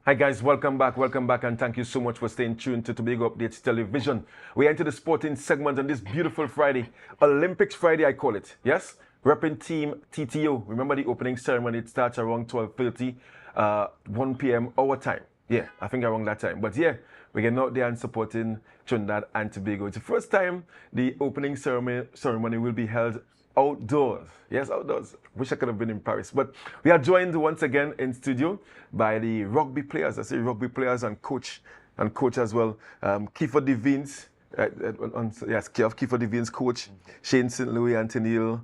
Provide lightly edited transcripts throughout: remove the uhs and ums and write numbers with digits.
Hi guys, welcome back, and thank you so much for staying tuned to Tobago Updates Television. We enter the sporting segment on this beautiful Friday, Olympics Friday I call it, yes? Repping Team TTO. Remember the opening ceremony, it starts around 12:30, 1 p.m. our time. Yeah, I think around that time. But yeah, we're getting out there and supporting Trinidad and Tobago. It's the first time the opening ceremony will be held outdoors. Yes, outdoors. Wish I could have been in Paris. But we are joined once again in studio by the rugby players. I say rugby players and coach as well. Kiefer Devines, yes, Kiefer Devines, coach. Shane St. Louis and Tennille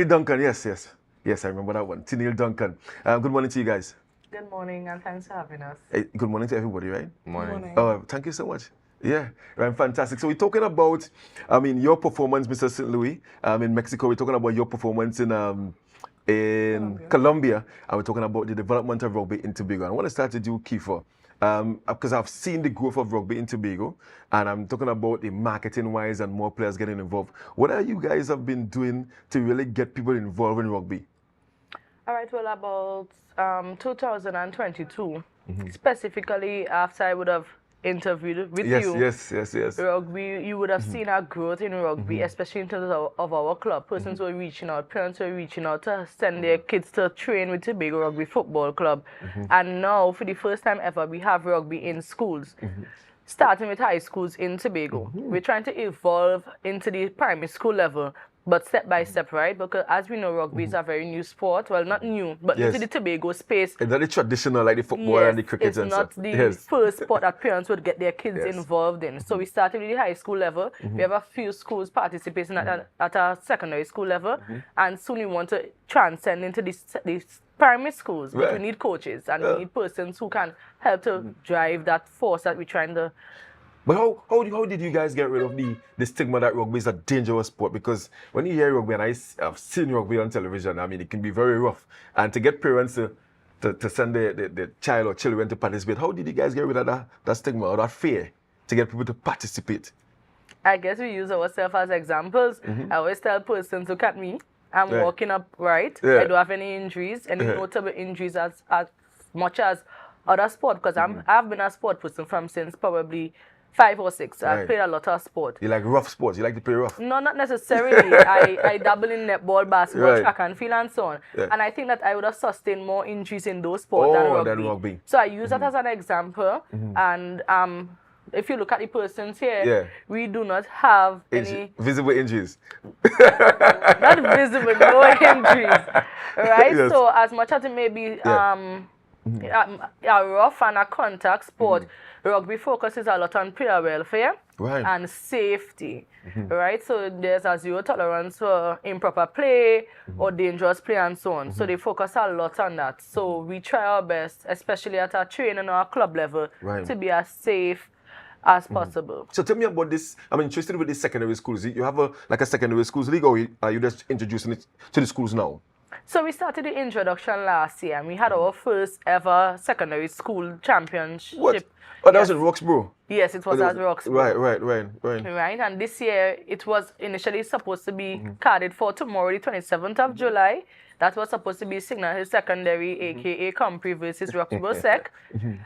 Duncan. Yes, I remember that one. Tennille Duncan. Good morning to you guys. Good morning, and thanks for having us. Hey, good morning to everybody, right? Morning. Oh, thank you so much. Yeah, right, fantastic. So we're talking about, your performance, Mr. St. Louis, in Mexico. We're talking about your performance in Colombia, and we're talking about the development of rugby in Tobago. I want to start with you, Kiefer, because I've seen the growth of rugby in Tobago, and I'm talking about the marketing-wise and more players getting involved. What are you guys have been doing to really get people involved in rugby? All right, well, about 2022, specifically after I would have interviewed with you. Yes. Rugby, you would have seen our growth in rugby, especially in terms of our club. Persons were reaching out, parents were reaching out to send their kids to train with Tobago Rugby Football Club. And now, for the first time ever, we have rugby in schools. Starting with high schools in Tobago. We're trying to evolve into the primary school level, but step by step, right? Because as we know, rugby is a very new sport. Well, not new, but new to the Tobago space. It's not the traditional like the football and the cricket and stuff. It's not the first sport that parents would get their kids involved in. So we started with the high school level. We have a few schools participating at a secondary school level. And soon we want to transcend into these primary schools. But we need coaches and we need persons who can help to drive that force that we're trying to. But how did you guys get rid of the stigma that rugby is a dangerous sport? Because when you hear rugby, and I've seen rugby on television, I mean, it can be very rough. And to get parents to send the child or children to participate, how did you guys get rid of that stigma or that fear to get people to participate? I guess we use ourselves as examples. I always tell persons, look at me. I'm walking upright. I don't have any injuries, any notable injuries as much as other sport. Because I've been a sport person from since probably 5 or 6. I've played a lot of sport. You like rough sports? You like to play rough? No, not necessarily. I dabble in netball, basketball, track and field and so on. And I think that I would have sustained more injuries in those sports than rugby. So I use that as an example. And if you look at the persons here, we do not have any visible injuries. Not visible, no injuries. Right? So as much as it may be a rough and a contact sport, rugby focuses a lot on player welfare and safety. Right? So there's a zero tolerance for improper play or dangerous play and so on. So they focus a lot on that. So we try our best, especially at our training or our club level, to be as safe as possible. So tell me about this. I'm interested with the secondary schools. You have a secondary schools league, or are you just introducing it to the schools now? So we started the introduction last year, and we had our first ever secondary school championship. What? Oh, that was in Roxborough? Yes, it was at Roxborough. Right. Right, and this year it was initially supposed to be carded for tomorrow, the 27th of July. That was supposed to be Signal Hill Secondary, a.k.a. Compre versus Roxborough Sec.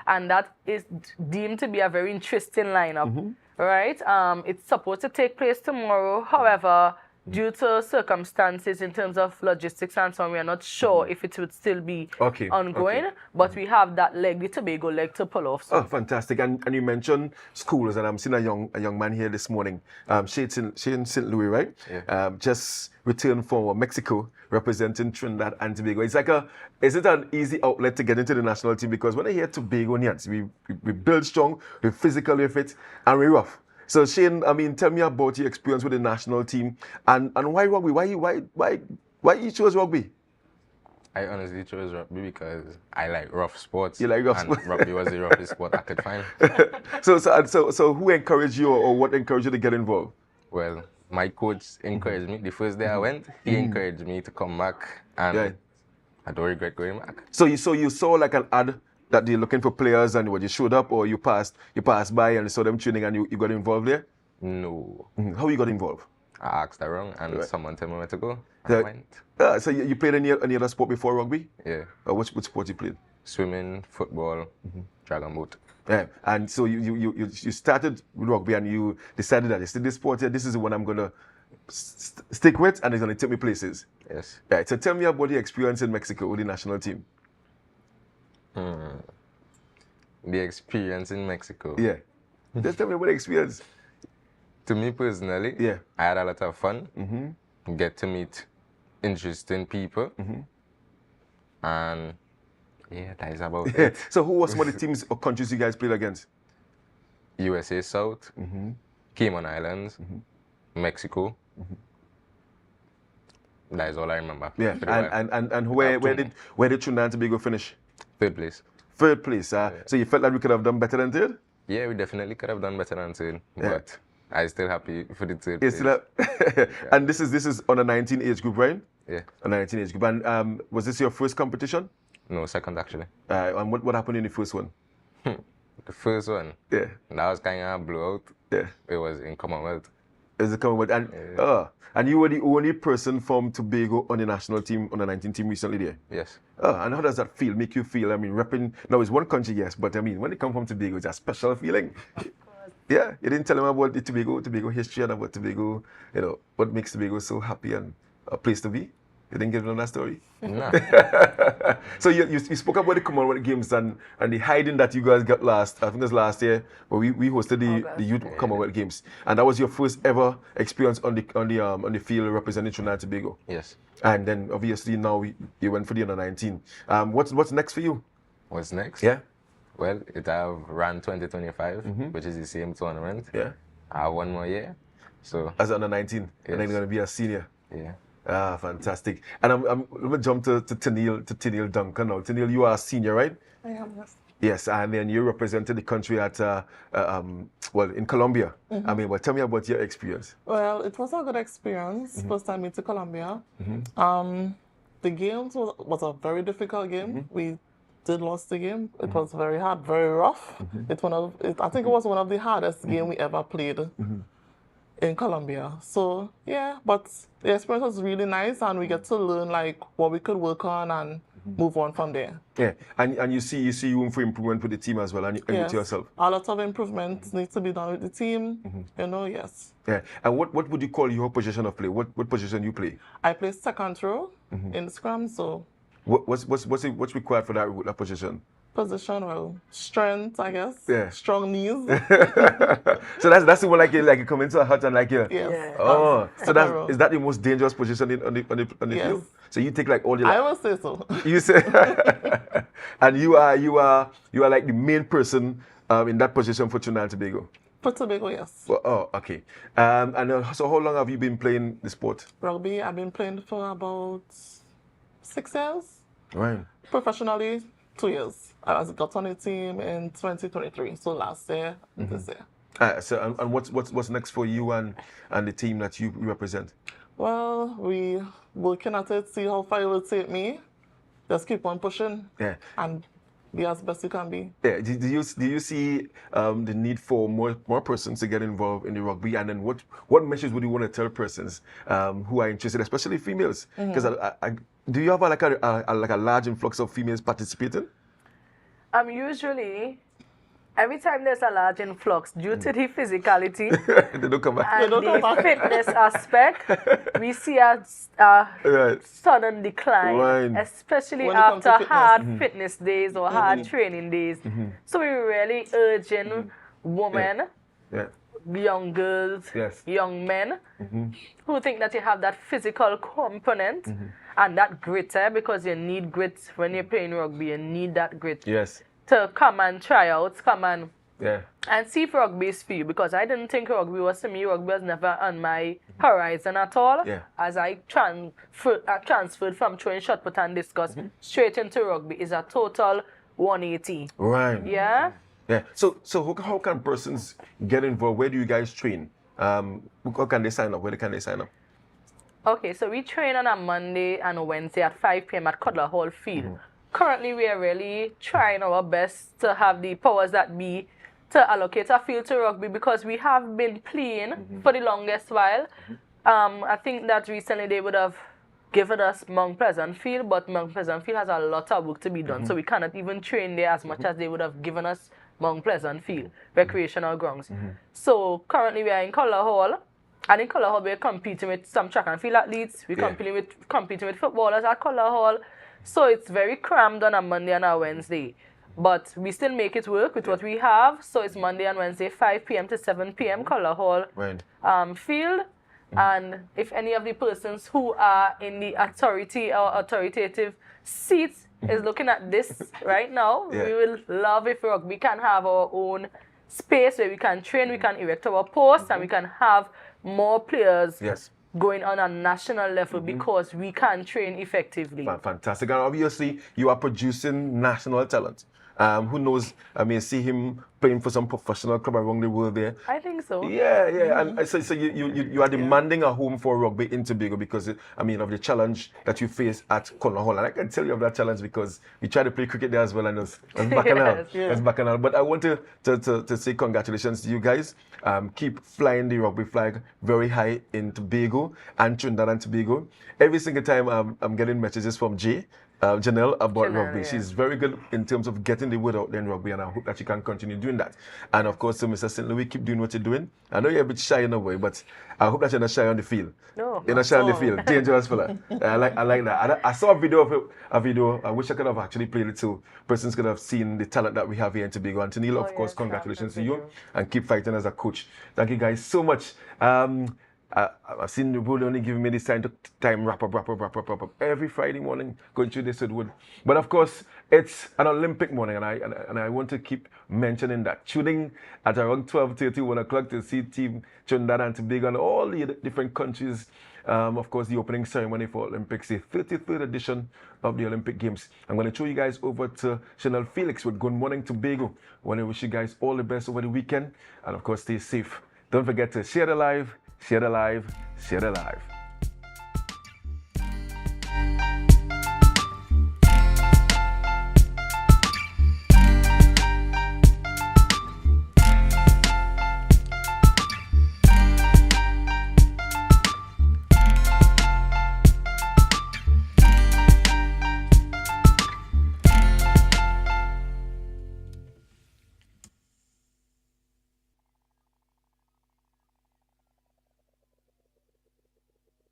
And that is deemed to be a very interesting lineup. Right? It's supposed to take place tomorrow. However, due to circumstances in terms of logistics and so on, we are not sure if it would still be ongoing. But we have that leg, the Tobago leg, to pull off. Oh, fantastic. And you mentioned schools, and I'm seeing a young man here this morning, Shane St. Louis, right? Yeah. Just returned from Mexico, representing Trinidad and Tobago. Is it an easy outlet to get into the national team? Because when I hear Tobagonians, we build strong, we're physically fit, and we're rough. So Shane, I mean, tell me about your experience with the national team and why rugby? Why you chose rugby? I honestly chose rugby because I like rough sports. You like rough sports? Rugby was the roughest sport I could find. So who encouraged you or what encouraged you to get involved? Well, my coach encouraged me. The first day I went, he encouraged me to come back, and I don't regret going back. So you saw like an ad that they're looking for players, and what, you showed up, or you passed by and you saw them training and you got involved there? No. How you got involved? I asked around and someone told me where to go. I went. So you played any other sport before rugby? Yeah. Which sport you played? swimming, football, dragon boat. Yeah. And so you started with rugby and you decided that this sport here, this is the one I'm gonna stick with, and it's gonna take me places. Yes. Right. So tell me about your experience in Mexico with the national team. The experience in Mexico. Yeah. Just tell me about the experience. To me personally, Yeah. I had a lot of fun. Get to meet interesting people. And yeah, that is about it. So who was some of the teams or countries you guys played against? USA South, Cayman Islands, Mexico. That is all I remember. Yeah. Pretty well. And where did Trinidad and Tobago finish? Third place. Third place. So you felt like we could have done better than third? Yeah, we definitely could have done better than third, but I'm still happy for the third Yes, place. And this is on a 19 age group, right? Yeah. A 19 age group. And was this your first competition? No, second actually. And what happened in the first one? The first one, Yeah. that was kind of a blowout. Yeah. It was in Commonwealth. Is it coming with and you were the only person from Tobago on the national team, on the 19 team recently there? Yes. And how does that feel? Make you feel? I mean, repping, now it's one country, yes, but I mean, when they come from Tobago, it's a special feeling. Yeah, you didn't tell them about the Tobago history and about Tobago, what makes Tobago so happy and a place to be. You didn't give them that story? No. So you spoke about the Commonwealth Games and the hiding that you guys got last, I think it was last year, but we hosted the Youth Commonwealth Games. And that was your first ever experience on the field representing Trinidad and Tobago. Yes. And then obviously now you went for the under 19. What's next for you? What's next? Yeah. Well, it have ran 2025, which is the same tournament. Yeah. I have one more year. So As under 19. Yes. And then you're gonna be a senior. yeah. Fantastic. And I'm gonna jump to Tennille Duncan now. Tennille, you are a senior, right? I am, yes. Yes, and then you represented the country at in Colombia. I mean, well, tell me about your experience. Well, it was a good experience. First time into Colombia. The games was a very difficult game. We did lost the game. It was very hard, very rough. I think it was one of the hardest game we ever played in Colombia. So yeah, but the experience was really nice, and we get to learn like what we could work on and move on from there. Yeah, and you see room for improvement with the team as well, and with yourself. A lot of improvements need to be done with the team. Yes. Yeah, and what would you call your position of play? What position you play? I play second row in scrum, so What's required for that position? position, well, strength, I guess. Yeah. Strong knees. So that's the one like you come into a hut and like you. Yes. Yeah. Oh, so Second row. is that the most dangerous position on the Yes. field? So you take like all the I will say so. you say, and you are like the main person in that position for Trinidad and Tobago. For Tobago, yes. Well, oh, okay. So how long have you been playing the sport? Rugby, I've been playing for about 6 years. Right. Professionally, 2 years. I got on the team in 2023, so last year, this year. So and what's next for you and the team that you represent? Well, we working at it, see how far it will take me. Just keep on pushing. Yeah. And be as best you can be. Yeah. Do you see the need for more persons to get involved in the rugby? And then what message would you want to tell persons who are interested, especially females? Because do you have like a large influx of females participating? Usually, every time there's a large influx, due to the physicality They don't come back. and don't come the back. fitness aspect, we see a Right. sudden decline, Right. especially When it comes to after fitness. hard fitness days or hard training days. So we're really urging women, Yeah. young girls, Yes. young men who think that you have that physical component and that grit, because you need grit when you're playing rugby. You need that grit Yes. to come and try out, come and see if rugby is for you, because I didn't think rugby was for me. Rugby was never on my horizon at all. Yeah. As I transferred from throwing shot put and discus straight into rugby is a total 180. Right. Yeah. Yeah. So how can persons get involved? Where do you guys train? How can they sign up? Where can they sign up? Okay, so we train on a Monday and a Wednesday at 5 p.m. at Cutler Hall Field. Currently, we are really trying our best to have the powers that be to allocate a field to rugby, because we have been playing for the longest while. I think that recently they would have given us Mount Pleasant Field, but Mount Pleasant Field has a lot of work to be done, so we cannot even train there as much as they would have given us Mount Pleasant Field, recreational grounds. So currently we are in Color Hall, and in Color Hall we're competing with some track and field athletes, we're competing with footballers at Color Hall, so it's very crammed on a Monday and a Wednesday. But we still make it work with what we have, so it's Monday and Wednesday, 5 p.m. to 7 p.m. Color Hall field. And if any of the persons who are in the authority or authoritative seats is looking at this right now, we will love if rugby can have our own space where we can train, we can erect our posts, and we can have more players going on a national level because we can train effectively. Fantastic. And obviously, you are producing national talent. Who knows, I may see him playing for some professional club around the world there. I think so. Yeah. And so you are demanding a home for rugby in Tobago because, of the challenge that you face at Color Hall. And I can tell you of that challenge because we tried to play cricket there as well, and it's bacchanal. It's bacchanal. But I want to say congratulations to you guys. Keep flying the rugby flag very high in Tobago and Trinidad and Tobago. Every single time I'm getting messages from Janelle about rugby. Yeah. She's very good in terms of getting the word out there in rugby, and I hope that she can continue doing that. And of course, Mr. St. Louis, keep doing what you're doing. I know you're a bit shy in a way, but I hope that you're not shy on the field. No, you're not shy on the field. Dangerous fella. I like that. I saw a video of it. I wish I could have actually played it so persons could have seen the talent that we have here in Tobago. And Neil, of course, congratulations to you, and keep fighting as a coach. Thank you guys so much. I've seen the Wood only giving me this time wrap up every Friday morning going through this Wood. But of course, it's an Olympic morning, and I want to keep mentioning that. Tuning at around 12:30, 1 o'clock to see Team Trinidad and Tobago and all the different countries. Of course, the opening ceremony for Olympics, the 33rd edition of the Olympic Games. I'm going to throw you guys over to Chanel Felix with Good Morning Tobago. I want to wish you guys all the best over the weekend, and of course, stay safe. Don't forget to share the live. Share the live, share the live.